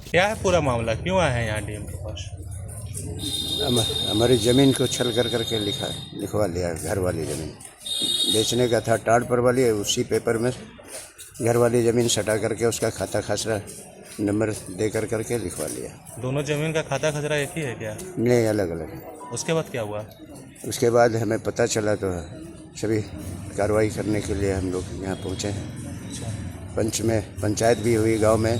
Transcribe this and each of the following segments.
क्या है पूरा मामला, क्यों आए हैं यहाँ डीएम के पास? हमारी ज़मीन को छल कर करके लिखवा लिया। घर वाली ज़मीन बेचने का था, टाड़ पर वाली, उसी पेपर में घर वाली ज़मीन सटा करके उसका खाता खसरा नंबर दे करके लिखवा लिया। दोनों जमीन का खाता खसरा एक ही है क्या? नहीं, अलग अलग। उसके बाद क्या हुआ? उसके बाद हमें पता चला तो सभी कार्रवाई करने के लिए हम लोग यहाँ पहुँचे हैं। पंचायत भी हुई गांव में,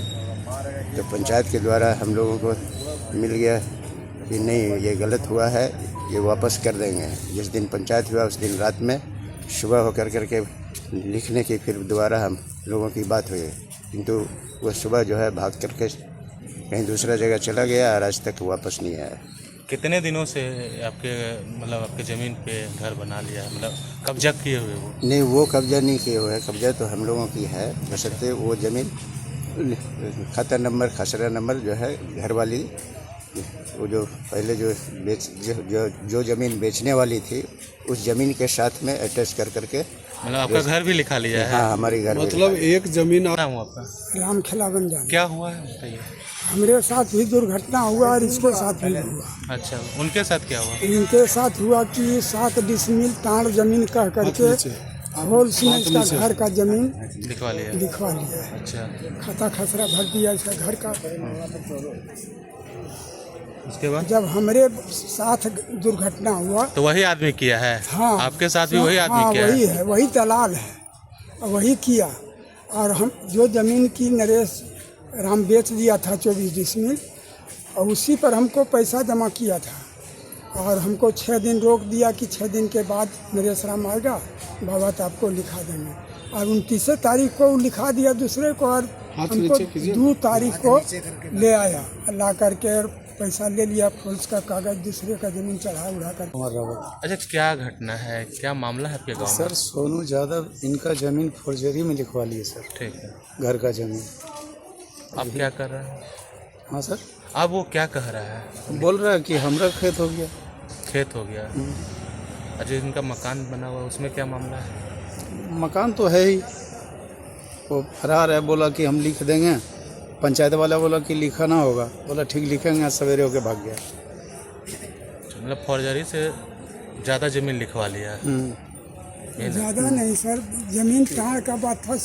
तो पंचायत के द्वारा हम लोगों को मिल गया कि नहीं, ये गलत हुआ है, ये वापस कर देंगे। जिस दिन पंचायत हुआ उस दिन रात में सुबह होकर करके लिखने की फिर दोबारा हम लोगों की बात हुई, किंतु वह सुबह जो है भाग करके कहीं दूसरा जगह चला गया और आज तक वापस नहीं आया। कितने दिनों से आपके ज़मीन पे घर बना लिया है, मतलब कब्जा किए हुए वो? नहीं, वो कब्जा नहीं किए हुए है, कब्जा तो हम लोगों की है, बशर्ते वो ज़मीन खाता नंबर खसरा नंबर जो है घर वाली, वो जो पहले जो ज़मीन बेचने वाली थी उस ज़मीन के साथ में अटैच कर करके, मतलब आपका घर भी लिखा लिया है? हाँ, हमारी घर मतलब एक जमीन। नाम हुआ आपका? राम खिलावन जान। क्या हुआ है बताइए। हमारे साथ भी दुर्घटना हुआ और इसके साथ भी हुआ। अच्छा, उनके साथ क्या हुआ? इनके साथ हुआ कि 7 डिसमिल टाड़ जमीन कह करके होल सीमेंट का घर का जमीन लिखवा लिया। अच्छा, खाता खसरा भर दिया इसका घर का। उसके बाद जब हमारे साथ दुर्घटना हुआ तो वही आदमी किया है? हाँ, आपके साथ भी वही आदमी किया वही है? वही दलाल है, वही किया। और हम जो जमीन की नरेश राम बेच दिया था 24 डिसमिल, और उसी पर हमको पैसा जमा किया था और हमको 6 दिन रोक दिया कि 6 दिन के बाद नरेश राम आएगा बाबा तो आपको लिखा देंगे। और 29 तारीख को लिखा दिया दूसरे को, और हमको 2 तारीख को ले आया, ला करके पैसा ले लिया, फुल्स का कागज दूसरे का जमीन चढ़ा उड़ा कर। अच्छा, क्या घटना है, क्या मामला है आपके गाँव में? सर सोनू यादव इनका जमीन फोर्जरी में लिखवा लिए सर। ठीक है, घर का जमीन। आप क्या कर रहे हैं? हाँ सर, अब वो क्या कह रहा है? बोल रहा है कि हमरा खेत हो गया। खेत हो गया? अच्छा, इनका मकान बना हुआ उसमें क्या मामला है? मकान तो है ही, वो फरार है, बोला कि हम लिख देंगे। पंचायत वाला बोला कि लिखा ना होगा, बोला ठीक लिखेंगे, सवेरे होके भाग गया। मतलब फौर्जरी से ज़्यादा ज़मीन लिखवा लिया है? ज़्यादा नहीं सर, जमीन टाड़ का बात था।